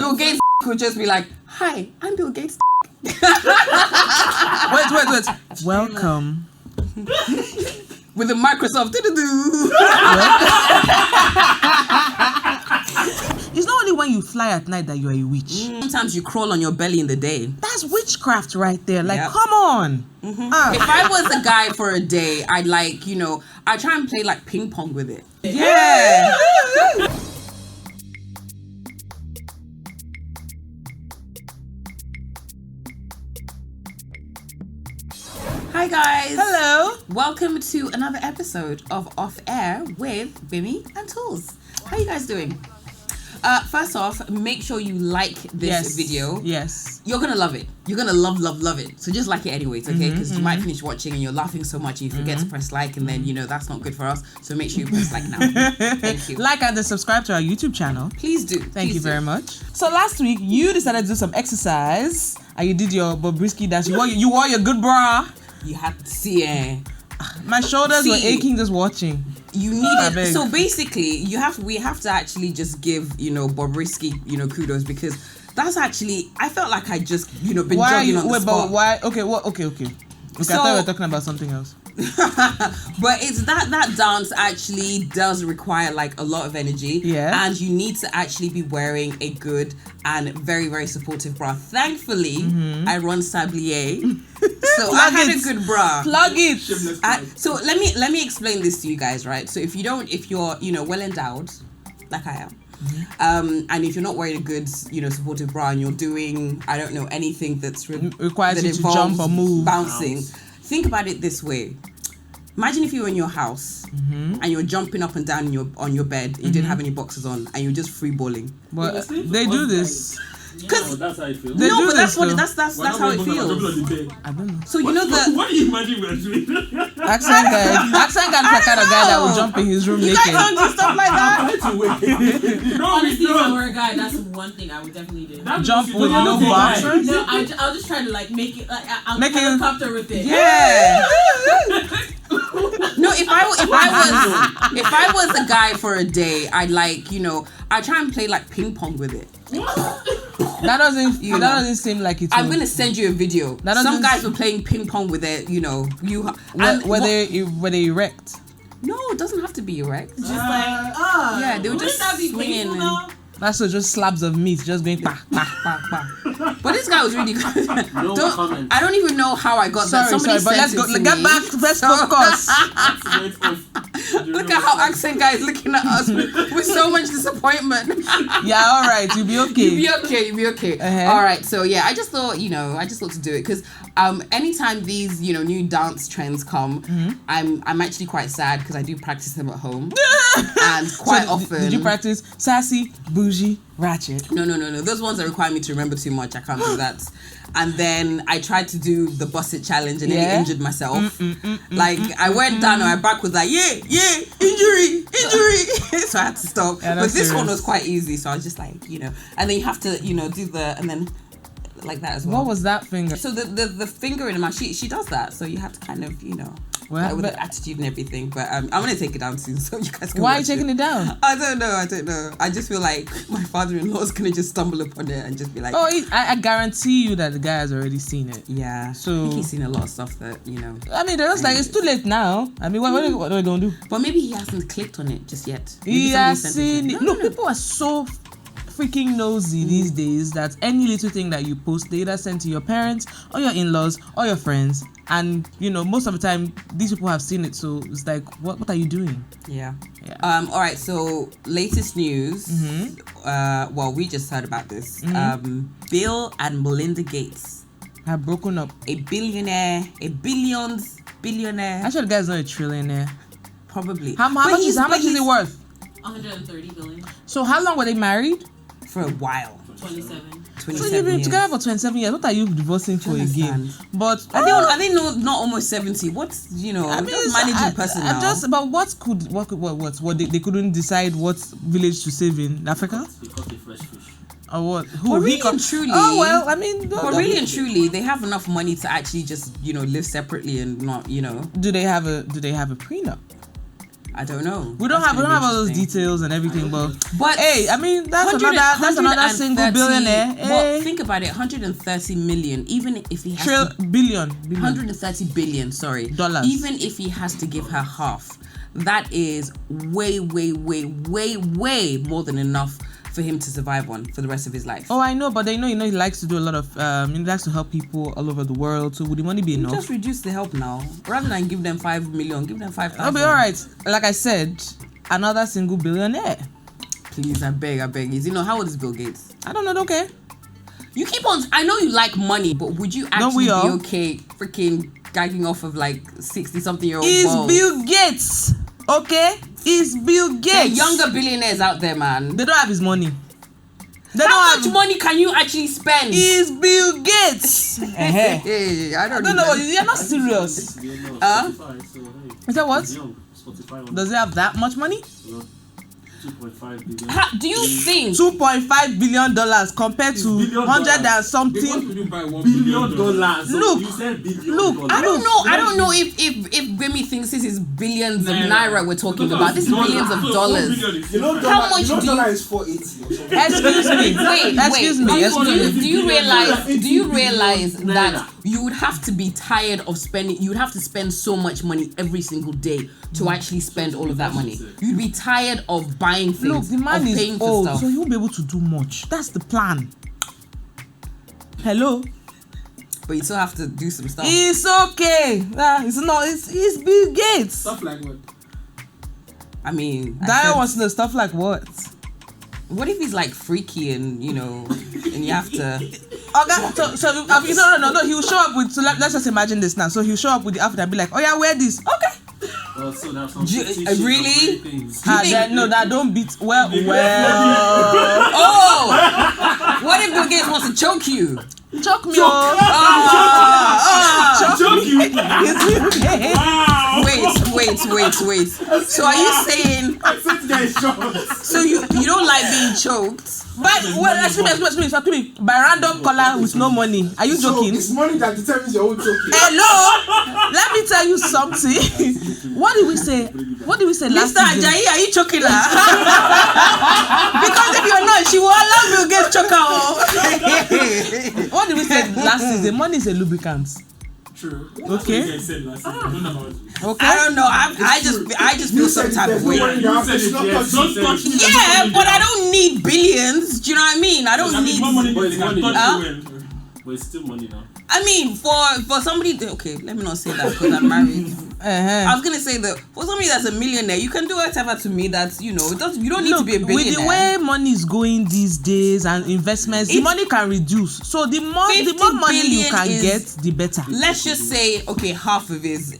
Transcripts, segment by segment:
Bill Gates could just be like, "Hi, I'm Bill Gates." Wait. Welcome. With the Microsoft. It's not only when you fly at night that you are a witch. Sometimes you crawl on your belly in the day. That's witchcraft right there. Like, come on. If I was a guy for a day, I'd I'd try and play like ping pong with it. Yeah. Hi guys. Hello. Welcome to another episode of OffAir with Gbemi and Toolz. How are you guys doing? First off, make sure you like this video. Yes. You're going to love it. You're going to love it. So just like it anyways, okay? Because you might finish watching and you're laughing so much and you forget to press like, and then, that's not good for us. So make sure you press like now. Thank you. Like and then subscribe to our YouTube channel. Please do. Thank you very much. So last week, you decided to do some exercise and you did your Bobrisky dance. You wore your good bra. You have to see my shoulders were aching just watching. You need it. So basically, we have to actually just give, Bobrisky, kudos, because that's actually, I felt like I just, been jogging on the spot. But why? Okay, okay. Okay, I thought we were talking about something else. But it's that dance actually does require like a lot of energy. Yeah. And you need to actually be wearing a good and very, very supportive bra. Thankfully, I run Sablier. So I had a good bra. Plug it. So let me explain this to you guys, right? So if you're well endowed, like I am, and if you're not wearing a good, supportive bra and you're doing, I don't know, anything that's requires you to jump or move, bouncing, think about it this way. Imagine if you were in your house and you're jumping up and down on your bed, you didn't have any boxes on, and you're just free balling. But they do this. Because that's how it feels. No, but that's how it feels. I don't know. So what do you imagine we're doing? Accent guy is the kind of guy that will jump in his room naked. You guys don't do stuff like that. Honestly, if I were a guy, that's one thing I would definitely do. Jump with no boxers? No, I'll just try to make it like I'll helicopter with it. Yeah. No, if I was a guy for a day, I'd try and play like ping pong with it. That doesn't seem like it. I'm gonna send you a video. Some guys were playing ping pong with it. Were they erect? No, it doesn't have to be erect. Just yeah, they were just swinging. That's just slabs of meat just going bah, bah, bah, bah. But this guy was really good. I don't even know how I got that. Sorry, but let's go. Get back. Let's focus. Look at how accent guy is looking at us with so much disappointment. Yeah, all right, you'll be okay. You'll be okay. All right, so yeah, I just thought to do it because anytime these new dance trends come, I'm actually quite sad because I do practice them at home and quite often. Did you practice sassy, bougie, ratchet? No. Those ones that require me to remember too much, I can't do that. And then I tried to do the Bust It challenge and then injured myself. I went down and my back was like, injury. So I had to stop. Yeah, but this one was quite easy. So I was just like, and then you have to, do the, and then like that as well. What was that finger? So the finger in the mouth, she does that. So you have to kind of, with the attitude and everything. But I'm going to take it down soon so you guys can Why are you taking it down? I don't know. I just feel like my father-in-law is going to just stumble upon it and just be like... Oh, I guarantee you that the guy has already seen it. Yeah. So I think he's seen a lot of stuff that, I mean, they're just like, it's too late now. I mean, what are we going to do? But maybe he hasn't clicked on it just yet. He has seen it. Look, people are so freaking nosy these days that any little thing that you post, they either send to your parents or your in-laws or your friends, and most of the time these people have seen it, so it's like, what are you doing? Yeah. All right, so latest news. We just heard about this. Bill and Melinda Gates have broken up. A billionaire. Actually, the guy's not a trillionaire. Probably. How much is it worth? 130 billion. So how long were they married? For a while. 27. So you've been together for 27 years. What are you divorcing for again? But are they not almost 70? What's I'm just managing person now. But what they couldn't decide what village to save in Africa? They caught a fresh fish. Or what? But really and truly. Oh well, I mean. But really and truly, they have enough money to actually just live separately and not Do they have a prenup? I don't know. We don't have all those details and everything, but hey, I mean that's another single billionaire. Hey. Think about it, 130 million. Even if he has billion, 130 billion. Sorry, dollars. Even if he has to give her half, that is way more than enough for him to survive on for the rest of his life. Oh, I know, but he likes to do a lot of he likes to help people all over the world. So would the money be enough? Just reduce the help now, rather than give them 5 million, give them 5,000. I'll be all right. Like I said, another single billionaire. Please, I beg. Is how old is Bill Gates? I don't know. Okay. You keep on. I know you like money, but would you actually be okay freaking gagging off of like 60-something-year-old? Is Bill Gates okay? Is Bill Gates? There are younger billionaires out there, man. They don't have his money. How much money can you actually spend? Is Bill Gates? Hey, I don't know. You're not serious. Is that what? Does he have that much money? 2.5 billion. Do you think $2.5 billion compared to 100 and something? $1 billion. Look, you said billion. Look, I don't know if Gbemi thinks this is billions of naira we're talking about. This is billions of dollars. How much do dollar is 480? Excuse me. Do you realize that you would have to be tired of spending? You would have to spend so much money every single day to actually spend all of that money. You'd be tired of buying things. Look, the man is old, stuff. so he won't be able to do much. That's the plan. Hello. But you still have to do some stuff. It's okay. It's Bill Gates. Stuff like what? I mean, Dayo wants to know stuff like what? What if he's like freaky and and you have to? Okay, no. He'll show up with. So let's just imagine this now. So he'll show up with the outfit and be like, "Oh yeah, wear this." Okay. Well, so that's some really? That don't beat well. Oh, what if Bill Gates wants to choke you? Choke me. Choke you. Wow. Wait. So are you saying? So you don't like being choked? But excuse me. By random caller with no money. Are you joking? It's money that determines your own choking. Hello. Let me tell you something. What did we say last Mr. season? Ajayi, are you choking her? Because if you're not, she will allow Bill Gates choke her. What did we say last season? Money is a lubricant. True. Okay. I Okay. I don't know. I just feel some type of way. Yeah, But I don't need billions. Do you know what I mean? I don't need. More money but it's still money now. I mean, for somebody, okay, let me not say that because I'm married. I was gonna say that for somebody that's a millionaire, you can do whatever to me. That's you don't need to be a billionaire. With the way money is going these days and investments, the money can reduce. So the more money you can get, the better. Let's just say half of his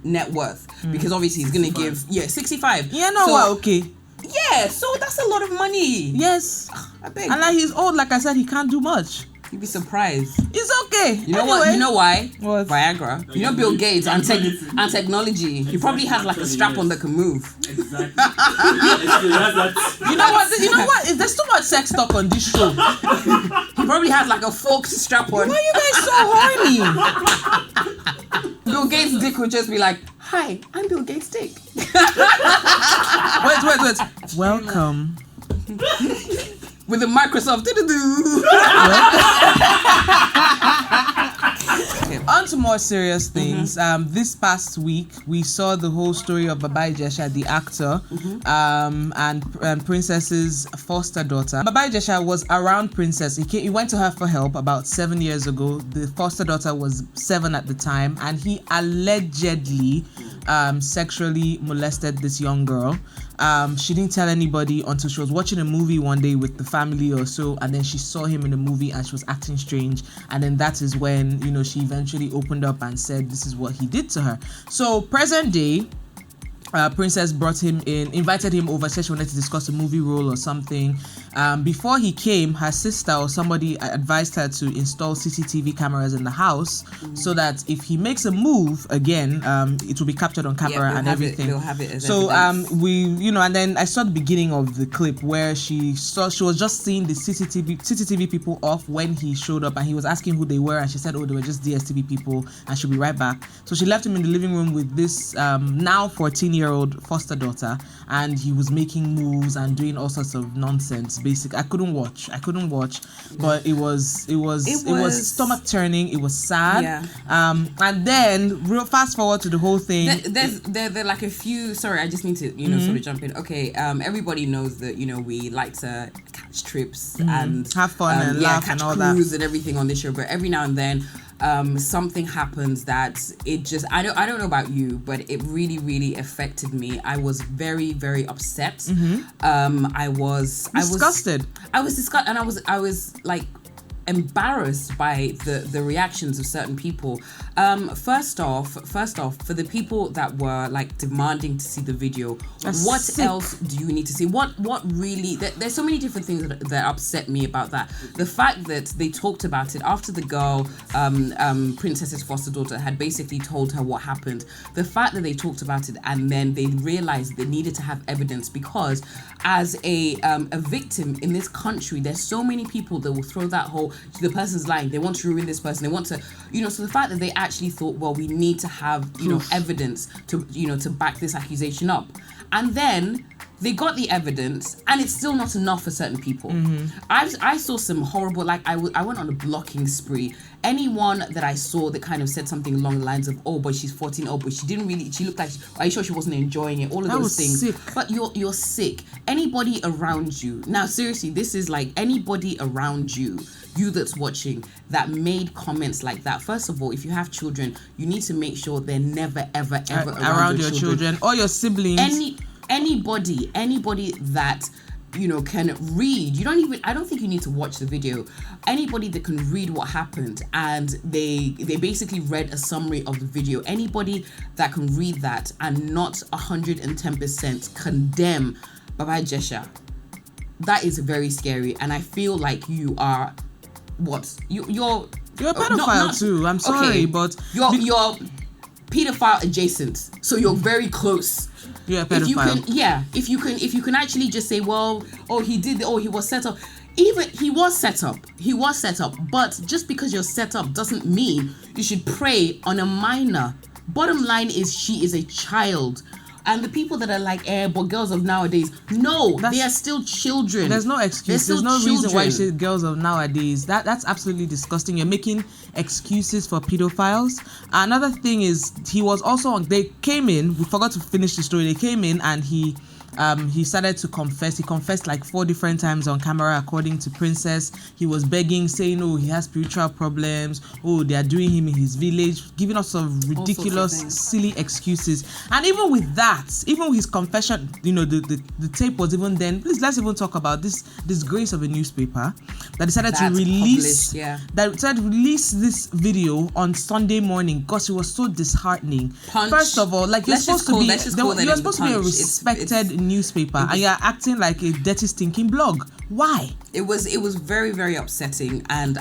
net worth because obviously he's gonna give 65. Yeah, no, so, okay. Yeah, so that's a lot of money. Yes, I beg. And he's old, like I said, he can't do much. You'd be surprised. It's okay. You know what? You know why? What? Viagra. Bill Gates and technology. He probably has like a strap-on that can move. Exactly. You know what? There's too much sex talk on this show. He probably has like a forked strap-on. Why are you guys so horny? Bill Gates' dick would just be like, "Hi, I'm Bill Gates' dick." Wait. Welcome. With the Microsoft. Okay. On to more serious things. This past week, we saw the whole story of Baba Ijesha, the actor, and Princess's foster daughter. Baba Ijesha was around Princess. He went to her for help about 7 years ago. The foster daughter was 7 at the time, and he allegedly sexually molested this young girl. She didn't tell anybody until she was watching a movie one day with the family or so, and then she saw him in the movie and she was acting strange, and then that is when she eventually opened up and said this is what he did to her. So present day, Princess invited him over, said she wanted to discuss a movie role or something. Before he came, her sister or somebody advised her to install CCTV cameras in the house so that if he makes a move again, it will be captured on camera and everything. We'll have it as so evidence. and then I saw the beginning of the clip where she was just seeing the CCTV people off when he showed up, and he was asking who they were, and she said, oh, they were just DSTV people, and she'll be right back. So she left him in the living room with this now 14-year-old foster daughter, and he was making moves and doing all sorts of nonsense. Basically, I couldn't watch, but it was stomach turning. It was sad. Yeah. And then real fast forward to the whole thing. There like a few. Sorry, I just need to sort of jump in. Okay, everybody knows that we like to catch trips and have fun and laugh catch and all cruise that and everything on this show, but every now and then something happens that it just I don't know about you, but it really, really affected me. I was very, very upset. I was disgusted. I was disgusted, and I was like embarrassed by the reactions of certain people. First off, for the people that were like demanding to see the video, what else do you need to see? What really? There's so many different things that upset me about that. The fact that they talked about it after the girl, Princess's foster daughter, had basically told her what happened. The fact that they talked about it and then they realized they needed to have evidence, because as a victim in this country, there's so many people that will throw that whole, the person's lying, they want to ruin this person, they want to, so the fact that they actually thought, well, we need to have, evidence to, to back this accusation up. And then they got the evidence, and it's still not enough for certain people. I saw some horrible, like I went on a blocking spree. Anyone that I saw that kind of said something along the lines of, oh, but she's 14, oh, but she looked like, are you sure she wasn't enjoying it? All of those things. Sick. But you're sick. Anybody around you, now seriously, this is like anybody around you that's watching that made comments like that. First of all, if you have children, you need to make sure they're never, ever, ever around your children or your siblings. Anybody that can read. I don't think you need to watch the video. Anybody that can read what happened and they basically read a summary of the video. Anybody that can read that and not 110% condemn Baba Jesha, that is very scary. And I feel like you are you're a pedophile too. I'm sorry, okay, but you're pedophile adjacent. So you're very close. You're a pedophile. If you can actually just say, well, he was set up. Even he was set up, but just because you're set up doesn't mean you should prey on a minor. Bottom line is, she is a child. And the people that are like, but girls of nowadays, no, they are still children. There's no excuse. There's no reason why you say girls of nowadays. That's absolutely disgusting. You're making excuses for pedophiles. Another thing is, they came in, we forgot to finish the story. They came in and he started to confess. He confessed like 4 different times on camera, according to Princess. He was begging, saying, oh, he has spiritual problems. Oh, they are doing him in his village, giving us some ridiculous, silly excuses. And even with that, even with his confession, the tape was even then. Please, let's even talk about this disgrace of a newspaper that decided to release this video on Sunday morning. Gosh, it was so disheartening. Punch. First of all, like you're supposed to be a respected newspaper, and you're acting like a dirty, stinking blog. Why? It was very, very upsetting. And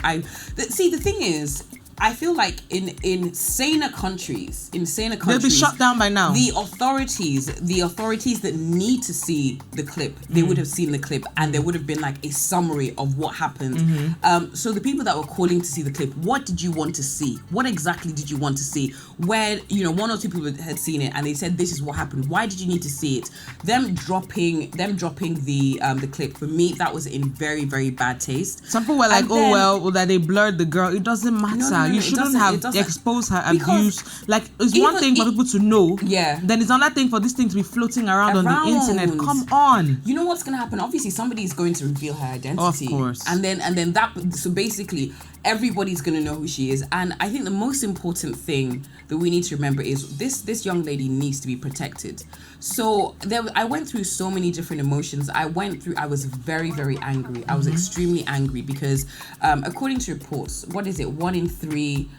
the thing is, I feel like in saner countries, they'll be shut down by now. The authorities that need to see the clip, they would have seen the clip, and there would have been like a summary of what happened. So the people that were calling to see the clip, what did you want to see? What exactly did you want to see? Where 1 or 2 people had seen it and they said this is what happened. Why did you need to see it? Them dropping the clip, for me, that was in very, very bad taste. Some people were like, that they blurred the girl. It doesn't matter. You shouldn't have exposed her abuse. Like, it's one thing for people to know. Yeah. Then it's another thing for this thing to be floating around on the internet. Come on. You know what's gonna happen? Obviously, somebody is going to reveal her identity. Of course. And then that. So basically, everybody's gonna know who she is. And I think the most important thing that we need to remember is this young lady needs to be protected. So I went through so many different emotions. I was very, very angry. I was extremely angry because according to reports, what is it? 1 in 3 3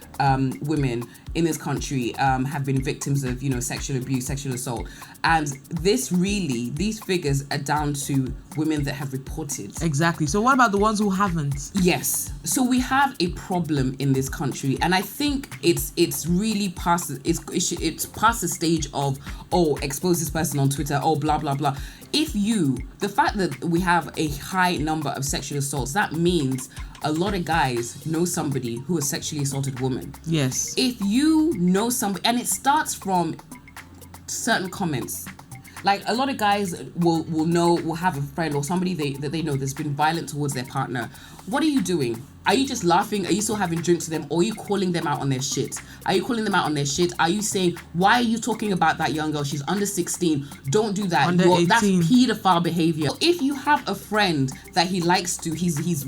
women in this country have been victims of, sexual abuse, sexual assault. And these figures are down to women that have reported. Exactly. So what about the ones who haven't? Yes. So we have a problem in this country, and I think it's really past the stage of, expose this person on Twitter, blah blah blah. The fact that we have a high number of sexual assaults, that means a lot of guys know somebody who has sexually assaulted women. Yes. If you know somebody, and it starts from certain comments. Like, a lot of guys will have a friend or somebody that they know that's been violent towards their partner. What are you doing? Are you just laughing? Are you still having drinks with them? Or are you calling them out on their shit? Are you calling them out on their shit? Are you saying, why are you talking about that young girl? She's under 16. Don't do that. Under 18. That's pedophile behavior. If you have a friend that he likes to, he's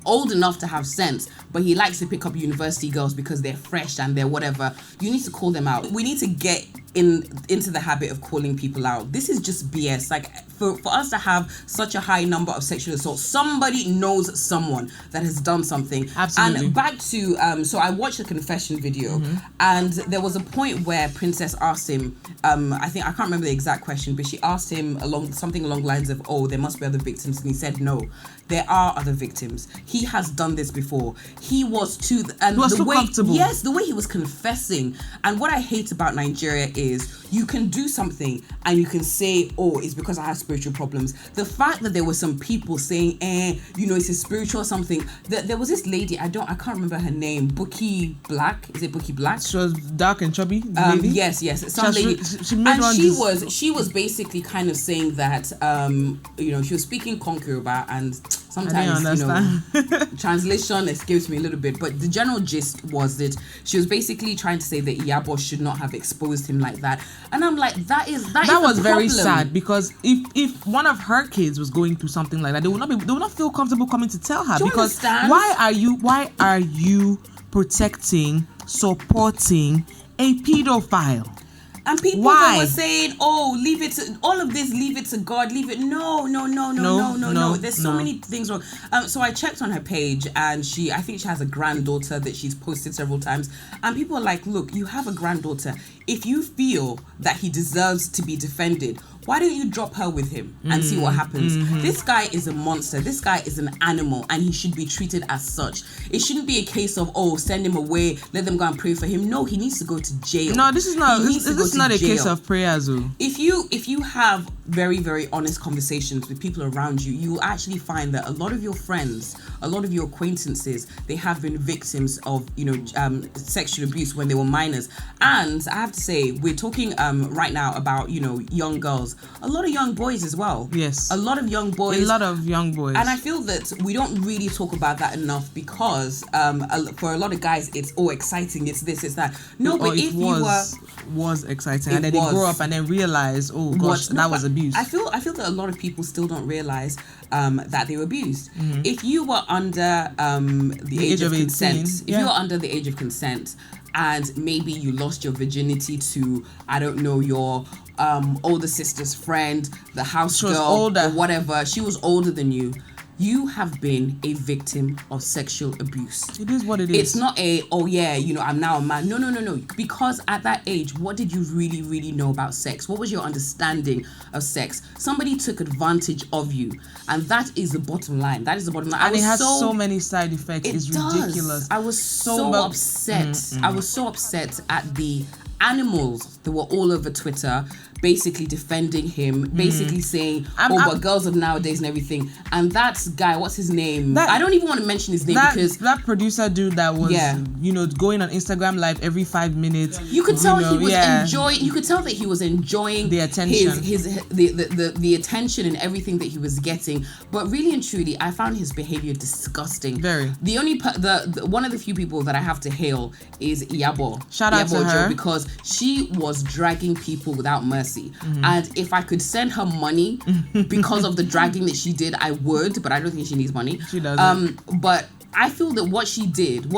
old enough to have sense, but he likes to pick up university girls because they're fresh and they're whatever, you need to call them out. We need to get into the habit of calling people out. This is just BS. Like, for us to have such a high number of sexual assaults, somebody knows someone that has done something. Absolutely. And back to so I watched the confession video, and there was a point where Princess asked him, I can't remember the exact question, but she asked him something along the lines of, there must be other victims, and he said no. There are other victims. He has done this before. He was too comfortable. Yes, the way he was confessing. And what I hate about Nigeria is you can do something and you can say, it's because I have spiritual problems. The fact that there were some people saying, it's a spiritual something. There was this lady, I can't remember her name, Bookie Black. Is it Bookie Black? She was dark and chubby. Yes. Some lady. She was basically kind of saying that, she was speaking Yoruba, and sometimes, translation escapes me a little bit, but the general gist was that she was basically trying to say that Iyabo should not have exposed him like that. And I'm like, that was very sad, because if one of her kids was going through something like that, they would not feel comfortable coming to tell her. Because why are you protecting, supporting a pedophile? And people that were saying, leave it to God, leave it. No. There's so many things wrong. So I checked on her page, and I think she has a granddaughter that she's posted several times. And people are like, look, you have a granddaughter. If you feel that he deserves to be defended, why don't you drop her with him and see what happens? This guy is a monster. This guy is an animal, and he should be treated as such. It shouldn't be a case of, send him away, let them go and pray for him. No, he needs to go to jail. No, this is not a case of prayers, though. If you have very, very honest conversations with people around you, you will actually find that a lot of your friends, a lot of your acquaintances, they have been victims of, sexual abuse when they were minors. And I have to say, we're talking right now about, young girls. A lot of young boys as well. Yes. A lot of young boys. And I feel that we don't really talk about that enough, because for a lot of guys, it's exciting, it's this, it's that. No, but if was exciting, and then they grow up and then realize, that was abuse. I feel that a lot of people still don't realize that they were abused. If you were under the age of consent, if you were under the age of consent, and maybe you lost your virginity to, I don't know, your older sister's friend, the house girl, or whatever, she was older than you. You have been a victim of sexual abuse. It is what it is. It's not I'm now a man. No. Because at that age, what did you really, really know about sex? What was your understanding of sex? Somebody took advantage of you. And that is the bottom line. And it has so many side effects. It's ridiculous. I was so upset. I was so upset at the animals that were all over Twitter, basically defending him, basically saying, but girls of nowadays and everything. And that guy, what's his name? I don't even want to mention his name, because that producer dude that was, going on Instagram Live every 5 minutes. You could tell he was enjoying. You could tell that he was enjoying the attention, the attention and everything that he was getting. But really and truly, I found his behavior disgusting. Very. The only one of the few people that I have to hail is Iyabo. Shout out to her, because she was dragging people without mercy. And if I could send her money because of the dragging that she did, I would, but I don't think she needs money. She doesn't. But I feel that what she did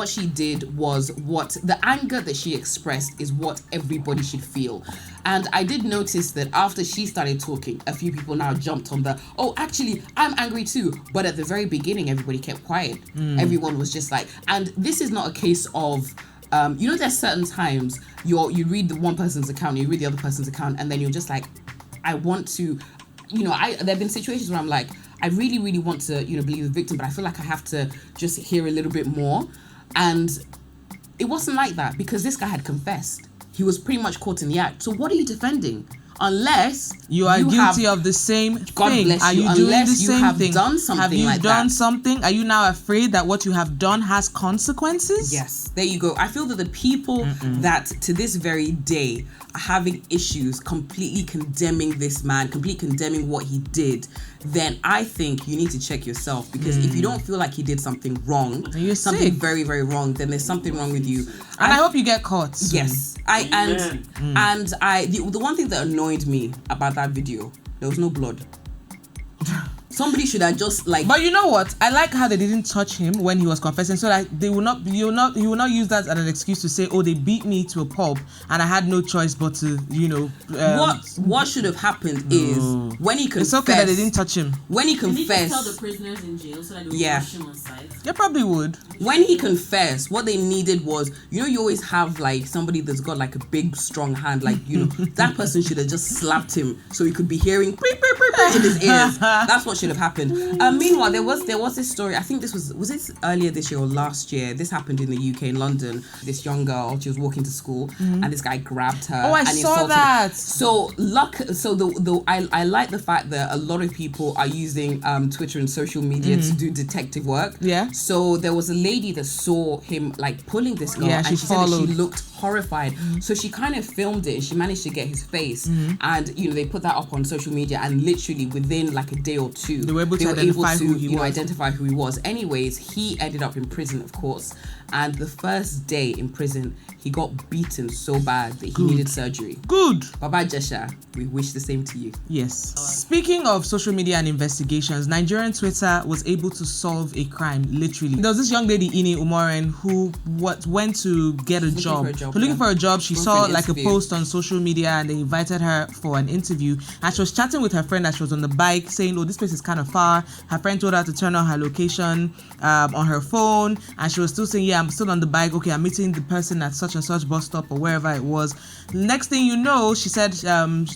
was what the anger that she expressed is what everybody should feel. And I did notice that after she started talking, a few people now jumped on the, oh, actually, I'm angry too. But at the very beginning, everybody kept quiet. Everyone was just like, and this is not a case of, there's certain times you read the one person's account, you read the other person's account, and then you're just like, I want to, there have been situations where I'm like, I really, really want to, believe the victim, but I feel like I have to just hear a little bit more. And it wasn't like that because this guy had confessed. He was pretty much caught in the act. So what are you defending? Unless you are guilty of the same God thing. bless Are you. you doing the Unless you same have thing? done something have you like done that. something? Are you now afraid that what you have done has consequences? Yes, there you go. I feel that the people that to this very day are having issues completely condemning this man, completely condemning what he did, then I think you need to check yourself, because if you don't feel like he did something wrong, You're something sick. very, very wrong, then there's something wrong with you. And I hope you get caught soon. Yes, the one thing that annoyed me about that video, there was no blood. Somebody should have just like. But you know what? I like how they didn't touch him when he was confessing, so that he will not use that as an excuse to say, "Oh, they beat me to a pulp, and I had no choice but to, what should have happened is when he confessed. It's okay that they didn't touch him. When he They need to confessed, tell the prisoners in jail so that they will Yeah. wash him on site. They probably would. when he confessed, what they needed was, you always have like somebody that's got like a big, strong hand, like that person should have just slapped him so he could be hearing in his ears. That's what should have happened. Meanwhile, there was this story. I think this was it earlier this year or last year. This happened in the UK, in London. This young girl, she was walking to school, and this guy grabbed her. Oh, I and saw insulted her. that. So I like the fact that a lot of people are using Twitter and social media to do detective work. Yeah. So there was a lady that saw him like pulling this girl, Yeah, and she she said that followed. she looked horrified. So she kind of filmed it, and she managed to get his face, and they put that up on social media, and literally within like a day or two, They were able to identify who he was. identify who he was. Anyways, he ended up in prison, of course, and the first day in prison, he got beaten so bad that he needed surgery. Good. Baba Jesha, we wish the same to you. Yes. Speaking of social media and investigations, Nigerian Twitter was able to solve a crime, literally. There was this young lady, Oniru-Demuren, who went to get a job. Looking for a job. She saw like a post on social media, and they invited her for an interview. And she was chatting with her friend as she was on the bike, saying, "Oh, this place is kind of far." Her friend told her to turn on her location on her phone, and she was still saying, "Yeah, I'm still on the bike. Okay, I'm meeting the person at such and such bus stop," or wherever it was. Next thing you know, she said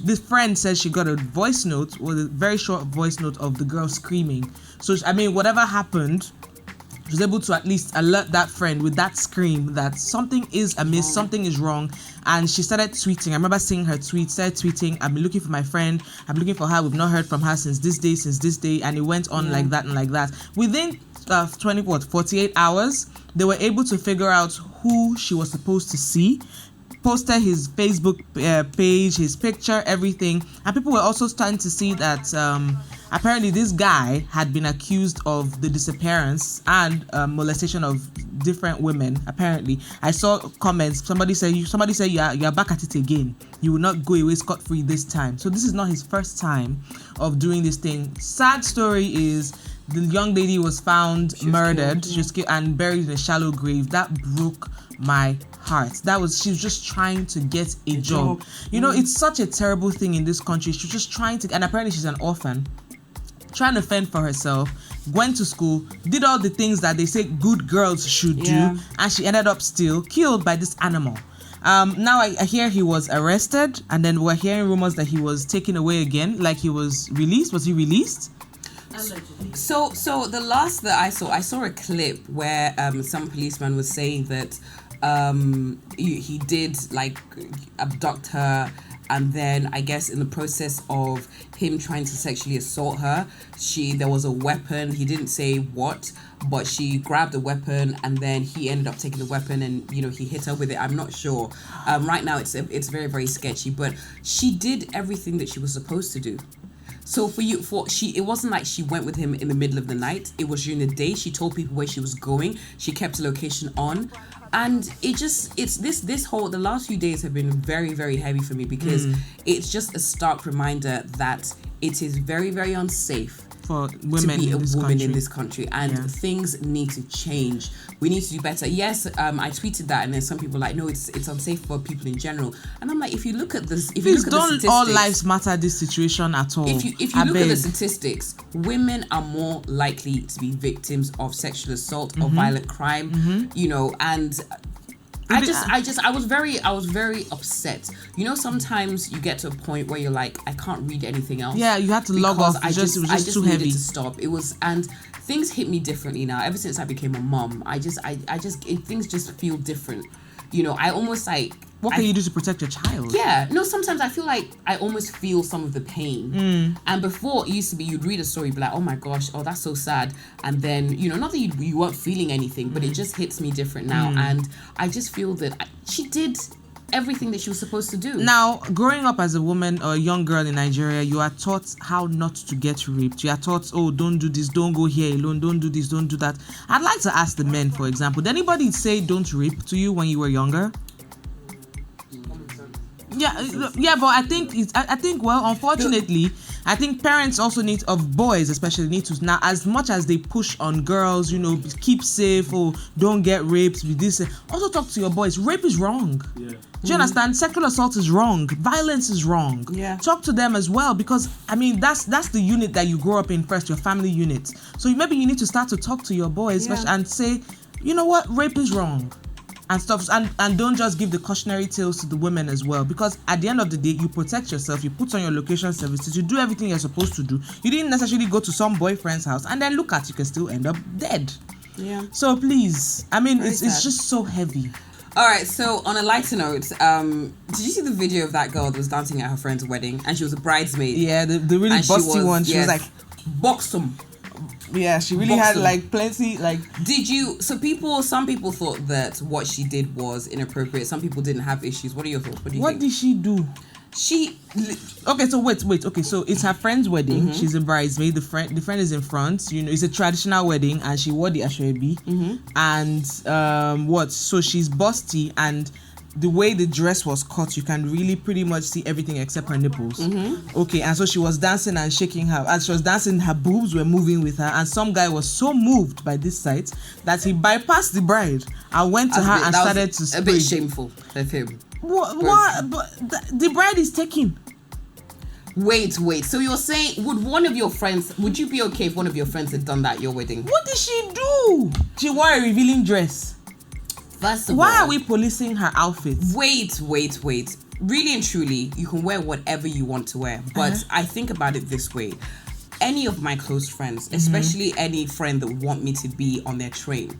this friend said she got a voice note, or a very short voice note of the girl screaming. So whatever happened, she was able to at least alert that friend with that scream that something is amiss, something is wrong. And she started tweeting. I remember seeing her started tweeting, "I've been looking for my friend. I'm looking for her. We've not heard from her since this day. And it went on like that and like that. Within 48 hours, they were able to figure out who she was supposed to see. Posted his Facebook page, his picture, everything. And people were also starting to see that apparently this guy had been accused of the disappearance and molestation of different women. Apparently, I saw comments. Somebody said you're back at it again. You will not go away scot-free this time. So this is not his first time of doing this thing. Sad story is the young lady was found murdered. She was killed and buried in a shallow grave. That broke my heart. She was just trying to get a job. It's such a terrible thing in this country. She was just trying to, and apparently she's an orphan, trying to fend for herself, went to school, did all the things that they say good girls should do, and she ended up still killed by this animal. Now I hear he was arrested, and then we're hearing rumors that he was taken away again, like he was released. Was he released? Allegedly. So the last that I saw a clip where some policeman was saying that he did like abduct her, and then I guess in the process of him trying to sexually assault her, there was a weapon. He didn't say what, but she grabbed the weapon, and then he ended up taking the weapon, and he hit her with it. I'm not sure. Right now it's very, very sketchy, but she did everything that she was supposed to do. So it wasn't like she went with him in the middle of the night. It was during the day. She told people where she was going. She kept the location on. And the last few days have been very, very heavy for me, because it's just a stark reminder that it is very, very unsafe for women to be in a this woman country. in this country, and things need to change. We need to do better. Yes, I tweeted that, and then some people were like, no, it's unsafe for people in general. And I'm like, if you look at this, if you Please look at the don't statistics, all lives matter this situation at all. if you look at the statistics, women are more likely to be victims of sexual assault or violent crime, you know, and I was very upset. You know, sometimes you get to a point where you're like, I can't read anything else. Yeah, you had to log off. I It was just too needed heavy. to stop. It was, and things hit me differently now. Ever since I became a mom, things just feel different. You know, I almost like. What can you do to protect your child? Yeah, no, sometimes I feel like I almost feel some of the pain. And before, it used to be you'd read a story, be like, oh my gosh, oh, that's so sad. And then, you know, not that you weren't feeling anything, but it just hits me different now. And I just feel that she did everything that she was supposed to do. Now, growing up as a woman or a young girl in Nigeria, you are taught how not to get raped. You are taught, oh, don't do this, don't go here alone, don't do this, don't do that. I'd like to ask the men, for example, did anybody say don't rape to you when you were younger? Yeah, but I think well, unfortunately, I think parents also of boys especially need to now, as much as they push on girls, you know, keep safe or don't get raped with this. Also talk to your boys. Rape is wrong. Yeah. Do you understand? Sexual assault is wrong. Violence is wrong. Yeah. Talk to them as well, because I mean that's the unit that you grow up in first, your family unit. So maybe you need to start to talk to your boys and say, you know what, rape is wrong. And stuff, and don't just give the cautionary tales to the women as well, because at the end of the day, you protect yourself, you put on your location services, you do everything you're supposed to do. You didn't necessarily go to some boyfriend's house and then look at, you can still end up dead. Yeah. So please, I mean, Very it's just so heavy. All right, so on a lighter note, did you see the video of that girl that was dancing at her friend's wedding and she was a bridesmaid? Yeah, the really and busty one. She was like, boxed them. Yeah, she really had like plenty, like. Some people thought that what she did was inappropriate. Some people didn't have issues. What are your thoughts? What do you think? What did she do? Okay, so wait. Okay, so it's her friend's wedding. She's a bridesmaid. The friend is in front. You know, it's a traditional wedding, and she wore the ashwebi. And so she's busty, and the way the dress was cut, you can really pretty much see everything except her nipples. Okay, and so she was dancing and shaking her. As she was dancing, her boobs were moving with her, and some guy was so moved by this sight that he bypassed the bride and went to her and started to spray. A bit shameful of him. What? But the bride is taken. Wait. So you're saying, would you be okay if one of your friends had done that at your wedding? What did she do? She wore a revealing dress. First of Why all, are we policing her outfits? Wait. Really and truly, you can wear whatever you want to wear. But I think about it this way. Any of my close friends, especially any friend that would want me to be on their train,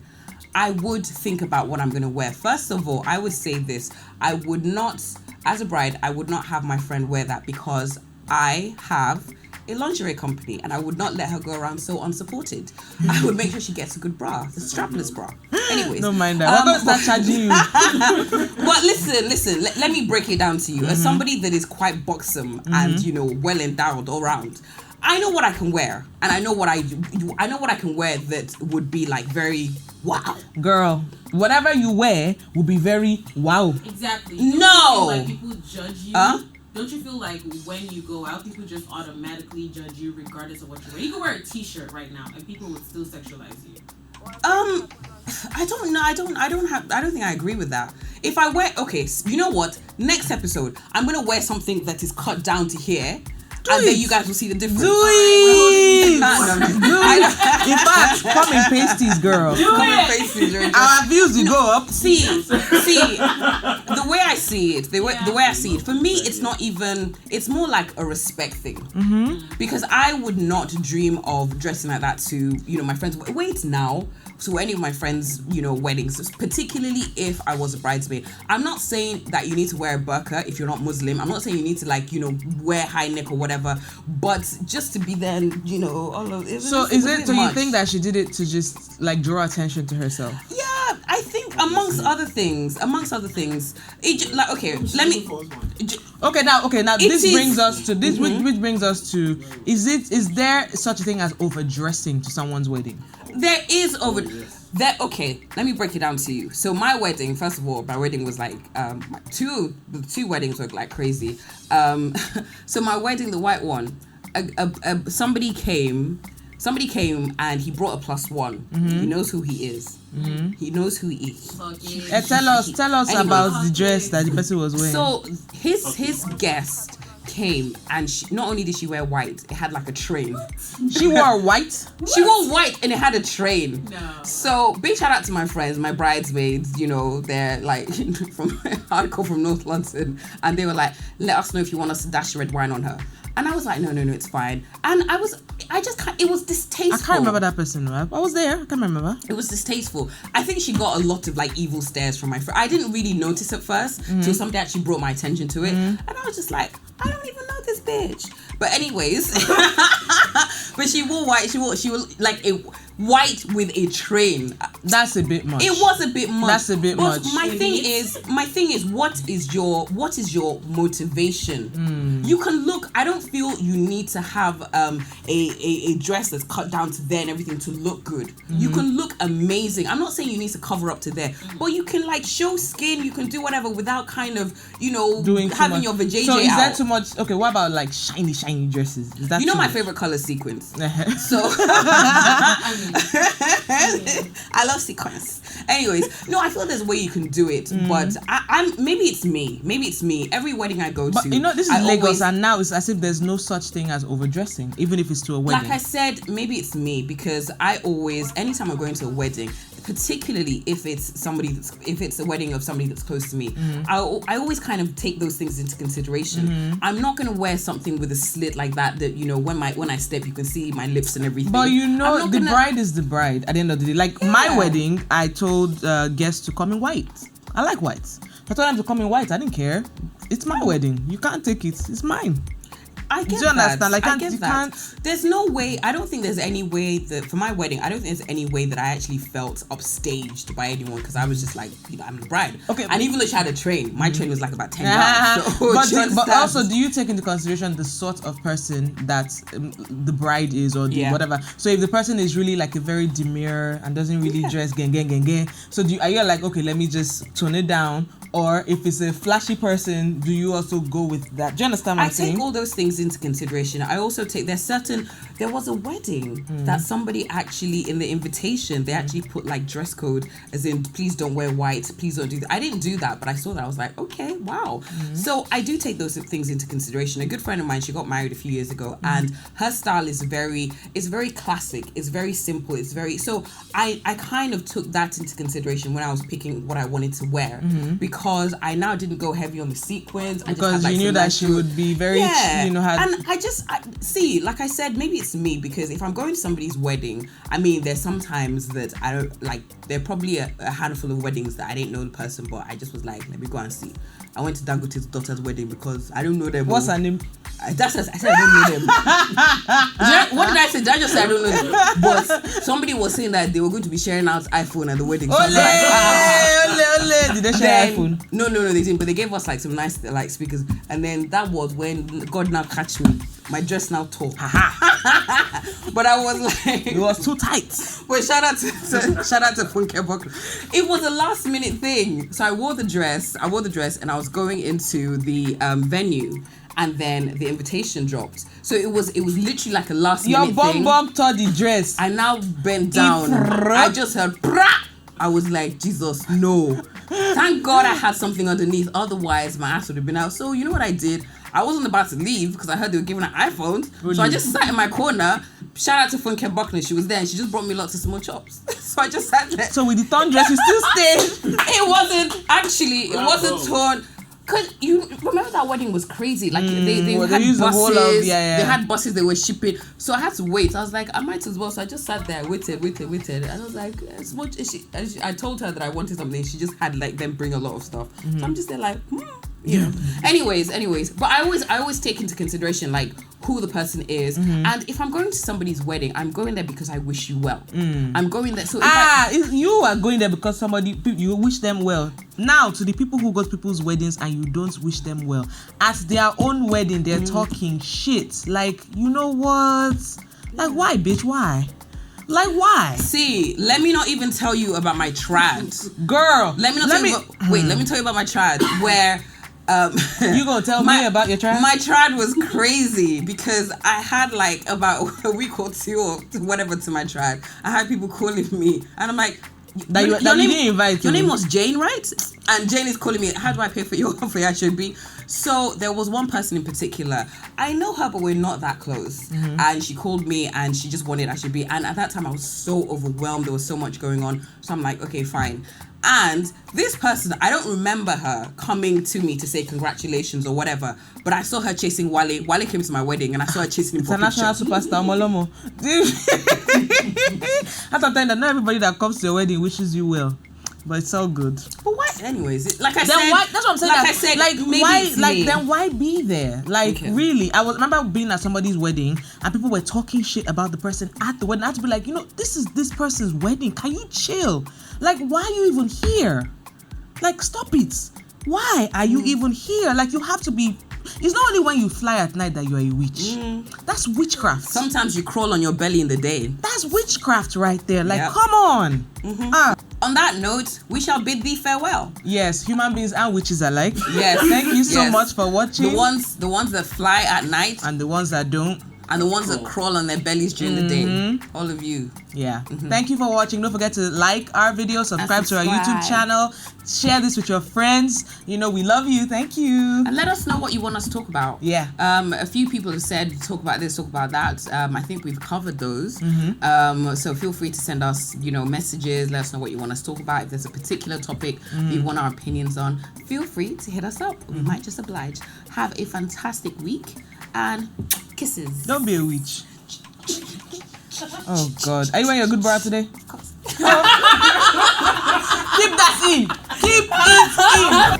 I would think about what I'm going to wear. First of all, I would say this. I would not, as a bride, I would not have my friend wear that because I have a lingerie company and I would not let her go around so unsupported. I would make sure she gets a good bra, a strapless bra. Anyways. Don't mind that. I'm going to start charging you. But listen, let me break it down to you. As somebody that is quite buxom and, you know, well endowed all around, I know what I can wear, and I know what I know what I can wear that would be like very wow. Girl, whatever you wear will be very wow. Exactly. No. Like people judge you. Don't you feel like when you go out, people just automatically judge you regardless of what you wear? You can wear a t-shirt right now, and people would still sexualize you. I don't know. I don't think I agree with that. If I wear, okay, you know what? Next episode, I'm gonna wear something that is cut down to here. Then you guys will see the difference. Do it! In fact, come in pasties, girl. Come in pasties. Our views will go up. See, the way I see it, the way I see it, for me, it's not even, it's more like a respect thing. Because I would not dream of dressing like that to, you know, my friends. Wait now. To any of my friends, you know, weddings, particularly if I was a bridesmaid. I'm not saying that you need to wear a burqa if you're not Muslim. I'm not saying you need to, like, you know, wear high neck or whatever, but just to be there and, you know, all of it. So you think that she did it to just, like, draw attention to herself? Yeah, I think amongst other things, it, like, okay, let me. Okay, now this brings us to this, which brings us to, is there such a thing as overdressing to someone's wedding? There is okay, let me break it down to you. So my wedding, first of all, my wedding was like the two weddings were like crazy. So my wedding, the white one, somebody came somebody came and he brought a +1. He knows who he is. He knows who he is. Tell us Anyway. about the dress that the person was wearing. So his guest came and not only did she wear white, it had like a train. She wore white? She wore white and it had a train. No. So big shout out to my friends, my bridesmaids, they're like from hardcore from North London, and they were like, let us know if you want us to dash red wine on her. And I was like, no, it's fine. And it was distasteful. I can't remember that person. I was there. I can't remember. It was distasteful. I think she got a lot of like evil stares from my friend. I didn't really notice at first till somebody actually brought my attention to it. And I was just like, I don't even know this bitch. But anyways, but she wore white. She wore like a white with a train. That's a bit much. It was a bit much. That's a bit much. My thing is, what is your motivation? You can look. I don't feel you need to have a dress that's cut down to there and everything to look good. You can look amazing. I'm not saying you need to cover up to there, but you can like show skin. You can do whatever without kind of doing having your vajayjay So is out. that too much? Okay, what about like shiny dresses? Is that My much? favorite color is sequins. So I love sequins. Anyways, no, I feel there's a way you can do it, but I'm maybe it's me. Every wedding I go But to, this is Lagos, and now it's as if there's no such thing as overdressing, even if it's to a wedding. like I said, maybe it's me because I always, anytime I'm going to a wedding, particularly if it's a wedding of somebody that's close to me, I always kind of take those things into consideration. I'm not gonna wear something with a slit like that when I step you can see my lips and everything. But the bride is the bride at the end of the day. Like my wedding, I told guests to come in white. I like white. I told them to come in white. I didn't care. It's my wedding. You can't take it. It's mine. I get Do you understand? that. Like, I get you that. can't. There's no way. I don't think there's any way that for my wedding. I don't think there's any way that I actually felt upstaged by anyone because I was just like, I'm the bride. Okay. And even though she had a train, my train was like about 10 yards. So but also, do you take into consideration the sort of person that the bride is or whatever? So if the person is really like a very demure and doesn't really dress gang, so are you like, okay, let me just tone it down? Or if it's a flashy person, do you also go with that? Do you understand what I'm saying? I take all those things into consideration. I also take, there was a wedding that somebody actually, in the invitation, they actually put like dress code, as in, please don't wear white, please don't do that. I didn't do that, but I saw that. I was like, okay, wow. So I do take those things into consideration. A good friend of mine, she got married a few years ago, and her style is very classic. It's very simple. So I kind of took that into consideration when I was picking what I wanted to wear, because I now didn't go heavy on the sequins. Because you knew that she would be very, and I see, like I said, maybe it's me, because if I'm going to somebody's wedding, I mean, there's sometimes that I don't like. There are probably a handful of weddings that I didn't know the person, but I just was like, let me go and see. I went to Dangote's daughter's wedding because I don't know them. What's her name? I said I don't know them. What did I say? Did I just say I don't know them? But somebody was saying that they were going to be sharing out iPhone at the wedding. So Ole. Did they share iPhone? No, they didn't. But they gave us like some nice like speakers. And then that was when God now catch me. My dress now tore. But I was like, it was too tight. But shout out to Funke Buckle. It was a last minute thing. So I wore the dress and I was going into the venue, and then the invitation dropped. So it was literally like a last minute thing. Your bum tore the dress. I now bent down. I just heard brah! I was like, Jesus, no. Thank God I had something underneath. Otherwise, my ass would have been out. So you know what I did? I wasn't about to leave because I heard they were giving out iPhones. Really? So I just sat in my corner. Shout out to Funke Buckner. She was there and she just brought me lots of small chops. So I just sat there. So with the torn dress, you still stayed? It wasn't torn. Cause you remember that wedding was crazy. Like they had buses. They had buses they were shipping. So I had to wait. I was like, I might as well. So I just sat there, waited. And I was like, I told her that I wanted something. She just had like them bring a lot of stuff. So I'm just there like, Yeah. Anyways, but I always take into consideration like who the person is, and if I'm going to somebody's wedding, I'm going there because I wish you well. I'm going there. So if you are going there because you wish them well. Now to the people who go to people's weddings and you don't wish them well, at their own wedding they're talking shit. Like, you know what? Like, why, bitch? Why? Like, why? See, let me not even tell you about my trad. Girl, Let me tell you about my trad where You gonna tell me about your trad? My trad was crazy because I had like about a week or two or whatever to my trad. I had people calling me, and I'm like, That you didn't invite. Your name was Jane, right? And Jane is calling me. How do I pay for your HB? So there was one person in particular. I know her, but we're not that close. And she called me, and she just wanted HB. And at that time, I was so overwhelmed. There was so much going on. So I'm like, okay, fine. And this person, I don't remember her coming to me to say congratulations or whatever, but I saw her chasing Wale. Wale came to my wedding, and I saw her chasing him for International picture. superstar Molomo. That's the time that not everybody that comes to your wedding wishes you well, but it's all good. But why? Anyways, like I Then said, why? That's what I'm saying. Like that, I said, like maybe why? it's Like me. then why be there? Like Okay. really, I remember being at somebody's wedding and people were talking shit about the person at the wedding. I had to be like, this is this person's wedding. Can you chill? Like, why are you even here? Like, stop it. Why are you even here? Like, you have to be. It's not only when you fly at night that you are a witch. That's witchcraft. Sometimes you crawl on your belly in the day. That's witchcraft right there. Like, Yep. come on. On that note, we shall bid thee farewell. Yes, human beings and witches alike. Yes. Thank you so Yes. much for watching. The ones that fly at night And the ones that don't. and the ones that crawl on their bellies during the day. All of you. Yeah. Thank you for watching. Don't forget to like our video, subscribe to our YouTube channel, share this with your friends. We love you. Thank you. And let us know what you want us to talk about. Yeah. A few people have said talk about this, talk about that. I think we've covered those. So feel free to send us, messages. Let us know what you want us to talk about. If there's a particular topic you want our opinions on, feel free to hit us up. We might just oblige. Have a fantastic week and kisses. Don't be a witch. Oh God. Are you wearing your good bra today? Keep that in. Keep it in.